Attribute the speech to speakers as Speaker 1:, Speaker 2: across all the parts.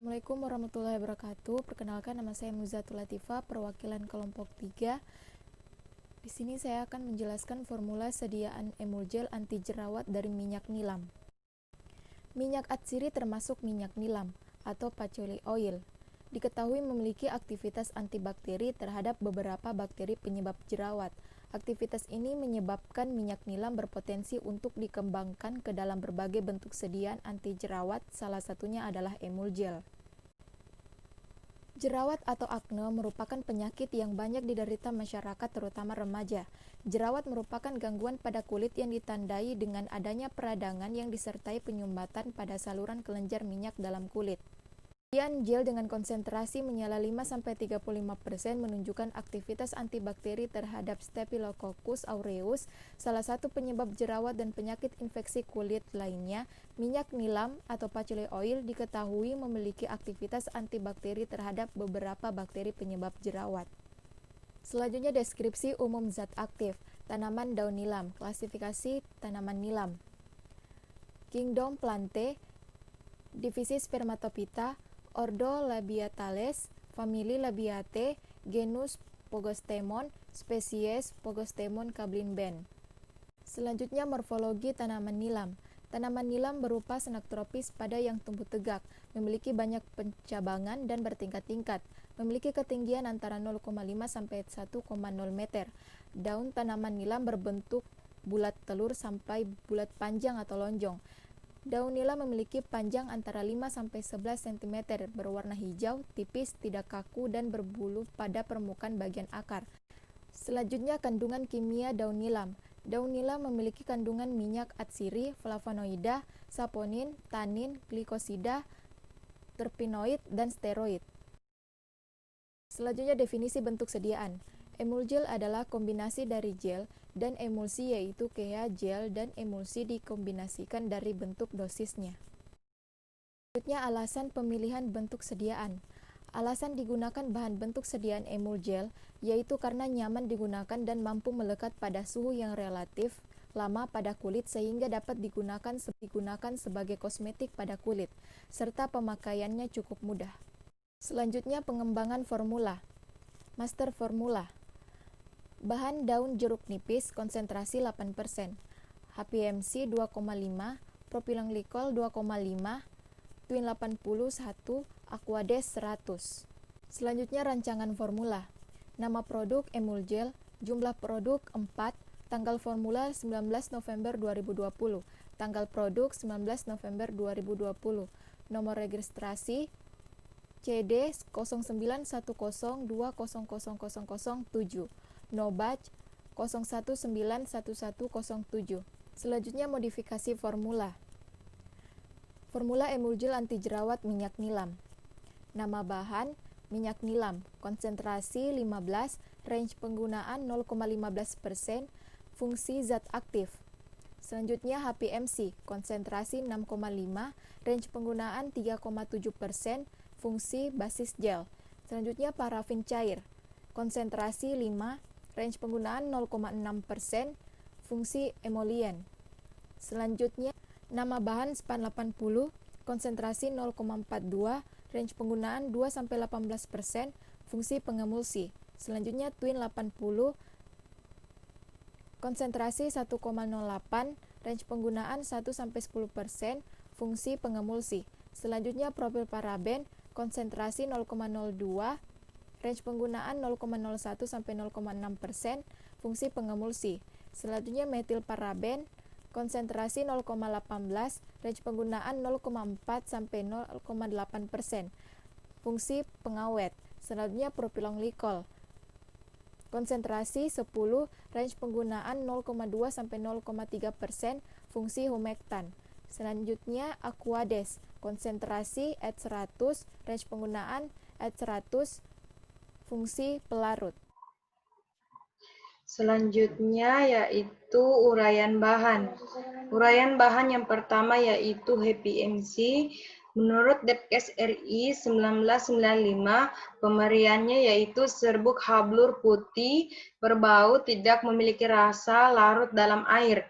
Speaker 1: Assalamualaikum warahmatullahi wabarakatuh. Perkenalkan, nama saya Muzatul Latifah, perwakilan kelompok 3. Di sini saya akan menjelaskan formula sediaan emulgel anti jerawat dari minyak nilam. Minyak atsiri termasuk minyak nilam atau patchouli oil. Diketahui memiliki aktivitas antibakteri terhadap beberapa bakteri penyebab jerawat. Aktivitas ini menyebabkan minyak nilam berpotensi untuk dikembangkan ke dalam berbagai bentuk sediaan anti jerawat, salah satunya adalah emulgel. Jerawat atau akne merupakan penyakit yang banyak diderita masyarakat, terutama remaja. Jerawat merupakan gangguan pada kulit yang ditandai dengan adanya peradangan yang disertai penyumbatan pada saluran kelenjar minyak dalam kulit. Sediaan gel dengan konsentrasi menyala 5-35% menunjukkan aktivitas antibakteri terhadap Staphylococcus aureus, salah satu penyebab jerawat dan penyakit infeksi kulit lainnya. Minyak nilam atau patchouli oil diketahui memiliki aktivitas antibakteri terhadap beberapa bakteri penyebab jerawat. Selanjutnya deskripsi umum zat aktif. Tanaman daun nilam. Klasifikasi tanaman nilam. Kingdom Plantae, divisi Spermatophyta, Ordo Labiatales, famili Labiatae, genus Pogostemon, spesies Pogostemon kablinben. Selanjutnya morfologi tanaman nilam. Tanaman nilam berupa senak tropis pada yang tumbuh tegak, memiliki banyak pencabangan dan bertingkat-tingkat, memiliki ketinggian antara 0,5 sampai 1,0 meter. Daun tanaman nilam berbentuk bulat telur sampai bulat panjang atau lonjong. Daun nilam memiliki panjang antara 5-11 cm, berwarna hijau, tipis, tidak kaku, dan berbulu pada permukaan bagian akar. Selanjutnya kandungan kimia daun nilam. Daun nilam memiliki kandungan minyak atsiri, flavonoida, saponin, tanin, glikosida, terpenoid, dan steroid. Selanjutnya definisi bentuk sediaan. Emulgel adalah kombinasi dari gel dan emulsi, yaitu keya gel dan emulsi dikombinasikan dari bentuk dosisnya. Selanjutnya alasan pemilihan bentuk sediaan. Alasan digunakan bahan bentuk sediaan emulgel yaitu karena nyaman digunakan dan mampu melekat pada suhu yang relatif lama pada kulit sehingga dapat digunakan sebagai kosmetik pada kulit, serta pemakaiannya cukup mudah. Selanjutnya pengembangan formula. Master formula. Bahan daun jeruk nipis konsentrasi 8%, HPMC 2,5, propilenglikol 2,5, Twin 81, Aquades 100. Selanjutnya rancangan formula. Nama produk emulgel, jumlah produk 4, tanggal formula 19 November 2020, tanggal produk 19 November 2020, nomor registrasi CD 0910200007, no batch 01911107. Selanjutnya modifikasi formula. Formula emulgel anti jerawat minyak nilam. Nama bahan minyak nilam, konsentrasi 15, range penggunaan 0,15%, fungsi zat aktif. Selanjutnya HPMC, konsentrasi 6,5, range penggunaan 3,7%, fungsi basis gel. Selanjutnya parafin cair, konsentrasi 5, range penggunaan 0,6%, fungsi emolien. Selanjutnya nama bahan SPAN 80, konsentrasi 0,42, range penggunaan 2-18%, fungsi pengemulsi. Selanjutnya Twin 80, konsentrasi 1,08, range penggunaan 1-10%, fungsi pengemulsi. Selanjutnya propil paraben, konsentrasi 0,02, range penggunaan 0,01-0,6%, fungsi pengemulsi. Selanjutnya metil paraben, konsentrasi 0,18, range penggunaan 0,4-0,8%, fungsi pengawet. Selanjutnya propilenglikol, konsentrasi 10, range penggunaan 0,2-0,3%, fungsi humektan. Selanjutnya Aquades, konsentrasi at 100, range penggunaan at 100, fungsi pelarut.
Speaker 2: Selanjutnya yaitu uraian bahan. Uraian bahan yang pertama yaitu HPMC. Menurut Depkes RI 1995, pemberiannya yaitu serbuk hablur putih, berbau, tidak memiliki rasa, larut dalam air.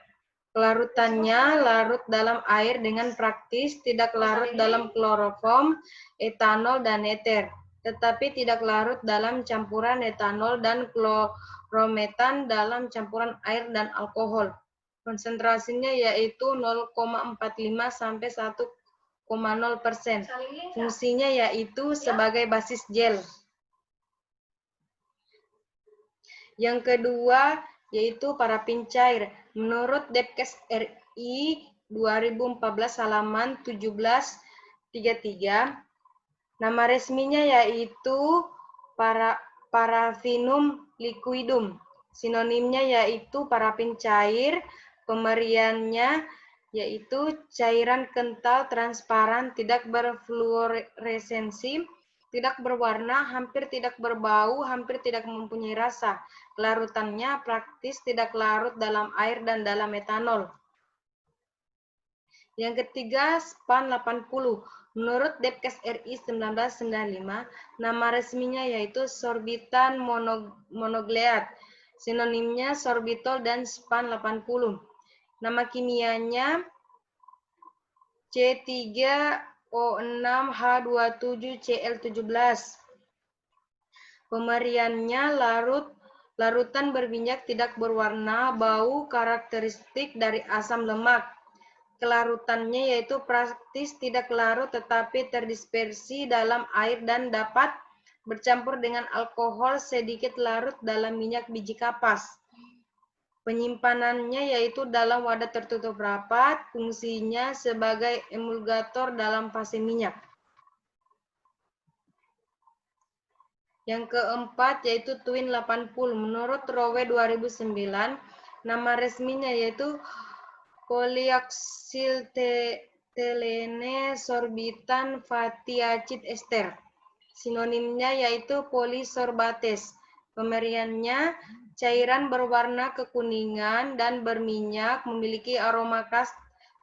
Speaker 2: Kelarutannya larut dalam air dengan praktis, tidak larut dalam kloroform, etanol, dan eter, tetapi tidak larut dalam campuran etanol dan klorometan dalam campuran air dan alkohol. Konsentrasinya yaitu 0,45 sampai 1,0%. Fungsinya yaitu sebagai basis gel. Yang kedua yaitu parafin cair. Menurut Depkes RI 2014 halaman 1733, nama resminya yaitu parafinum liquidum. Sinonimnya yaitu parafin cair. Pemberiannya yaitu cairan kental, transparan, tidak berfluoresensi, tidak berwarna, hampir tidak berbau, hampir tidak mempunyai rasa. Larutannya praktis tidak larut dalam air dan dalam etanol. Yang ketiga, SPAN 80. Menurut Depkes RI 1995, nama resminya yaitu sorbitan monogleat. Sinonimnya sorbitol dan SPAN 80. Nama kimianya C3O6H27Cl17. Pemberiannya larutan berminyak, tidak berwarna, bau, karakteristik dari asam lemak. Kelarutannya yaitu praktis tidak larut tetapi terdispersi dalam air dan dapat bercampur dengan alkohol, sedikit larut dalam minyak biji kapas. Penyimpanannya yaitu dalam wadah tertutup rapat, fungsinya sebagai emulgator dalam fase minyak. Yang keempat yaitu Twin 80. Menurut Rowe 2009, nama resminya yaitu polioxyltelene sorbitan fatty acid ester. Sinonimnya yaitu polisorbates. Pemberiannya cairan berwarna kekuningan dan berminyak, memiliki aroma khas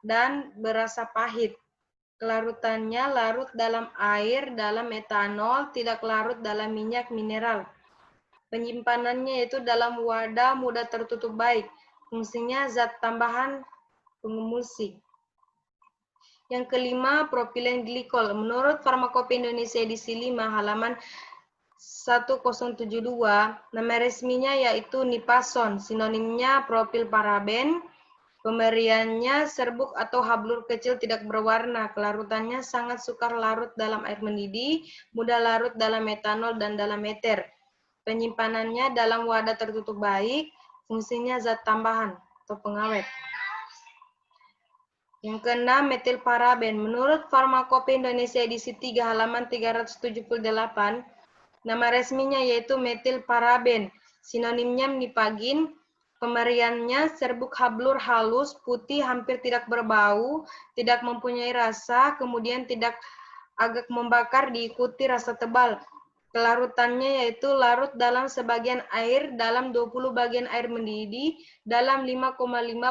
Speaker 2: dan berasa pahit. Kelarutannya larut dalam air, dalam etanol, tidak larut dalam minyak mineral. Penyimpanannya yaitu dalam wadah mudah tertutup baik. Fungsinya zat tambahan pengemulsi. Yang kelima, propilen glikol. Menurut Farmakope Indonesia edisi 5 halaman 1072, nama resminya yaitu Nipason. Sinonimnya propilparaben. Pemberiannya serbuk atau hablur kecil, tidak berwarna. Kelarutannya sangat sukar larut dalam air mendidih, mudah larut dalam metanol dan dalam eter. Penyimpanannya dalam wadah tertutup baik, fungsinya zat tambahan atau pengawet. Yang keenam, metilparaben. Menurut Farmakope Indonesia edisi 3 halaman 378, nama resminya yaitu metilparaben. Sinonimnya nipagin. Pemberiannya serbuk hablur halus, putih, hampir tidak berbau, tidak mempunyai rasa, kemudian tidak agak membakar, diikuti rasa tebal. Kelarutannya yaitu larut dalam sebagian air, dalam 20 bagian air mendidih, dalam 5,5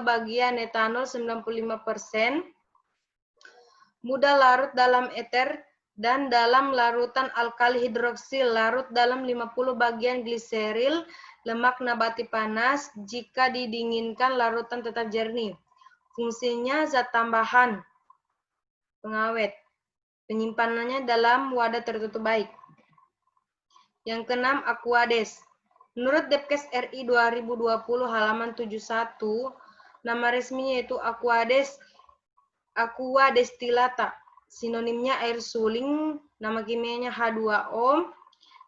Speaker 2: bagian etanol 95%, mudah larut dalam eter, dan dalam larutan alkali hidroksil, larut dalam 50 bagian gliseril, lemak nabati panas, jika didinginkan larutan tetap jernih. Fungsinya zat tambahan, pengawet. Penyimpanannya dalam wadah tertutup baik. Yang keenam, Aquades. Menurut Depkes RI 2020 halaman 71, nama resminya yaitu Aquades aqua destilata. Sinonimnya air suling, nama kimianya H2O.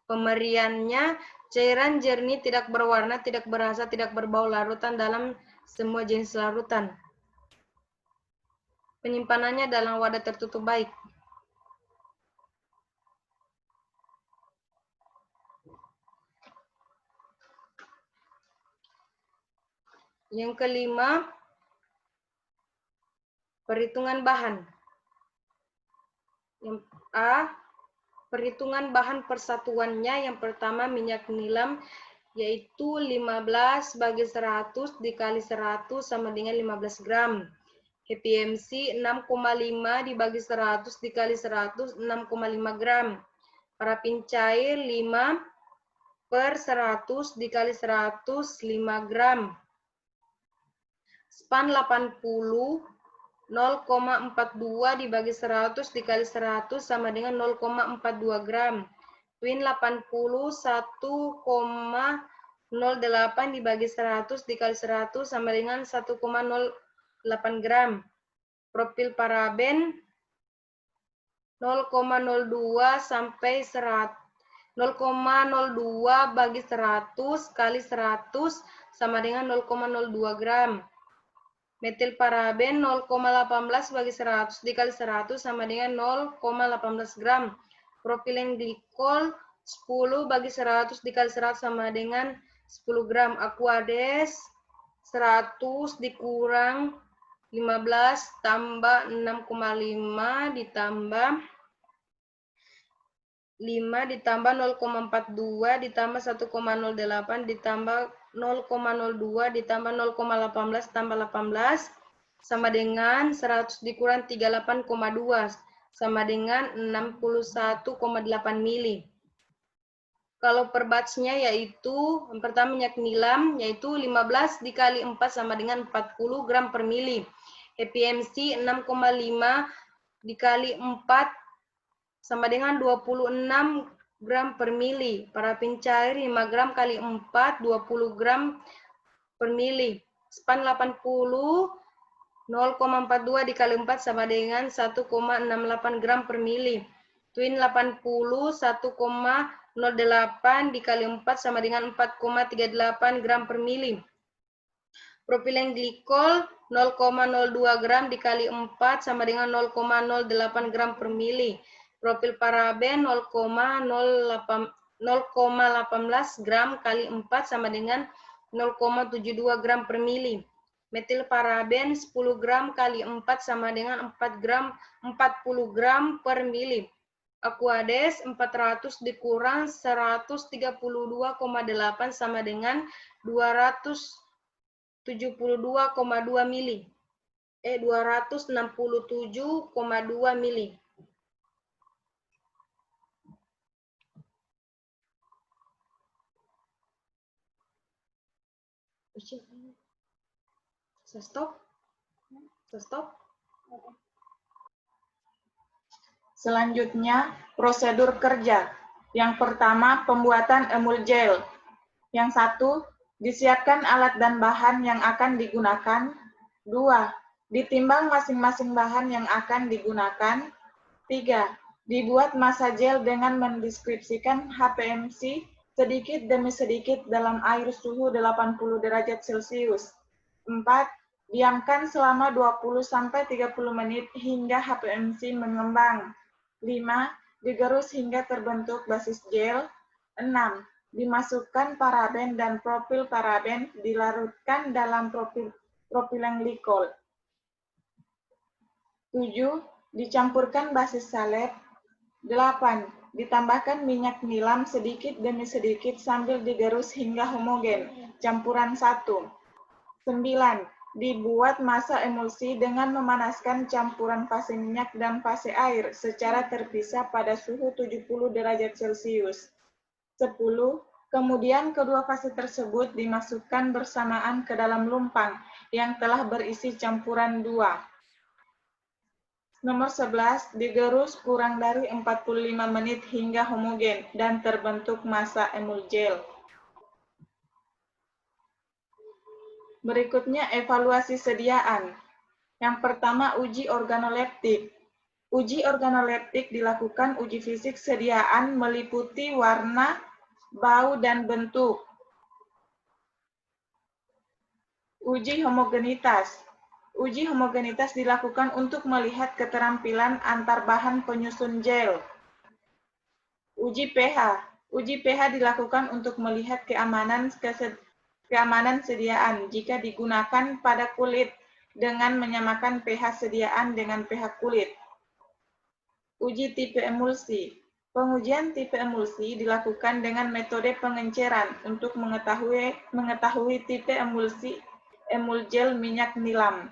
Speaker 2: Pemberiannya cairan jernih, tidak berwarna, tidak berasa, tidak berbau, larutan dalam semua jenis larutan. Penyimpanannya dalam wadah tertutup baik. Yang kelima, perhitungan bahan. Yang A, perhitungan bahan persatuannya. Yang pertama, minyak nilam yaitu 15/100 dikali 100 sama dengan 15 gram. HPMC 6,5 dibagi 100 dikali 100, 6,5 gram. Parafin cair 5/100 dikali 100, 5 gram. span 80, 0,42 dibagi 100 dikali 100 sama dengan 0,42 gram. Twin 80, 1,08 dibagi 100 dikali 100 sama dengan 1,08 gram. Propil paraben 0,02 sampai 0,02 bagi 100 kali 100 sama dengan 0,02 gram. Metil paraben 0,18 bagi 100 dikali 100 sama dengan 0,18 gram. Propilen glikol 10 bagi 100 dikali 100 sama dengan 10 gram. Aquades 100 dikurang 15 tambah 6,5 ditambah 5 ditambah 0,42 ditambah 1,08 ditambah 0,02 ditambah 0,18 tambah 18 sama dengan 100 dikurang 38,2 sama dengan 61,8 mili. Kalau per batch-nya yaitu yang pertama minyak nilam yaitu 15 dikali 4 sama dengan 40 gram per mili. EPMC 6,5 dikali 4 sama dengan 26 gram per mili. Parafin cair 5 gram kali 4, 20 gram per mili. Span 80, 0,42 dikali 4 sama dengan 1,68 gram per mili. Twin 80, 1,08 dikali 4 sama dengan 4,38 gram per mili. Propilen glikol 0,02 gram dikali 4 sama dengan 0,08 gram per mili. Propil paraben 0,18 gram kali 4 sama dengan 0,72 gram per mili. Metil paraben 10 gram kali 4 sama dengan 40 gram per mili. Aquades 400 dikurang 132,8 sama dengan 272,2 mili. 267,2 mili. Stop.
Speaker 3: Selanjutnya, prosedur kerja. Yang pertama, pembuatan emul gel. Yang satu, disiapkan alat dan bahan yang akan digunakan. 2. Ditimbang masing-masing bahan yang akan digunakan. 3. Dibuat massa gel dengan mendeskripsikan HPMC sedikit demi sedikit dalam air suhu 80 derajat Celcius. 4. Diamkan selama 20-30 menit hingga HPMC mengembang. 5. Digerus hingga terbentuk basis gel. 6. Dimasukkan paraben dan propil paraben dilarutkan dalam propilen glikol. 7. Dicampurkan basis salep. 8. Ditambahkan minyak nilam sedikit demi sedikit sambil digerus hingga homogen. Campuran 1. 9. Dibuat massa emulsi dengan memanaskan campuran fase minyak dan fase air secara terpisah pada suhu 70 derajat Celcius. 10. Kemudian kedua fase tersebut dimasukkan bersamaan ke dalam lumpang yang telah berisi campuran 2. Nomor 11, digerus kurang dari 45 menit hingga homogen dan terbentuk massa emul gel. Berikutnya evaluasi sediaan. Yang pertama, uji organoleptik. Uji organoleptik dilakukan uji fisik sediaan meliputi warna, bau, dan bentuk. Uji homogenitas. Uji homogenitas dilakukan untuk melihat keterampilan antar bahan penyusun gel. Uji pH. Uji pH dilakukan untuk melihat keamanan sediaan jika digunakan pada kulit dengan menyamakan pH sediaan dengan pH kulit. Uji tipe emulsi. Pengujian tipe emulsi dilakukan dengan metode pengenceran untuk mengetahui tipe emulsi emul gel minyak nilam.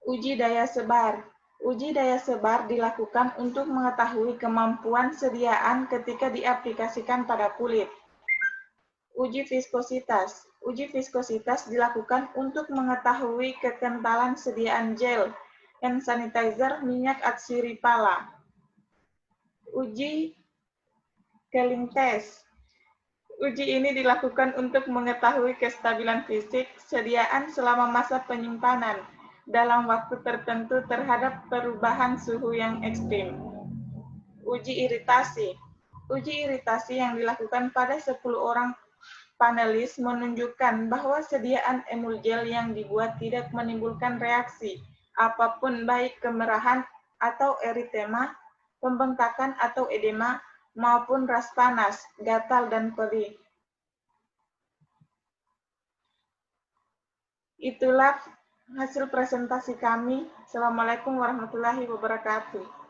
Speaker 3: Uji daya sebar. Uji daya sebar dilakukan untuk mengetahui kemampuan sediaan ketika diaplikasikan pada kulit. Uji viskositas. Uji viskositas dilakukan untuk mengetahui kekentalan sediaan gel, hand sanitizer, minyak atsiripala. Uji Kelling test. Uji ini dilakukan untuk mengetahui kestabilan fisik sediaan selama masa penyimpanan dalam waktu tertentu terhadap perubahan suhu yang ekstrim. Uji iritasi. Uji iritasi yang dilakukan pada 10 orang panelis menunjukkan bahwa sediaan emulgel yang dibuat tidak menimbulkan reaksi apapun baik kemerahan atau eritema, pembengkakan atau edema, maupun ras panas, gatal, dan perih. Itulah hasil presentasi kami. Assalamualaikum warahmatullahi wabarakatuh.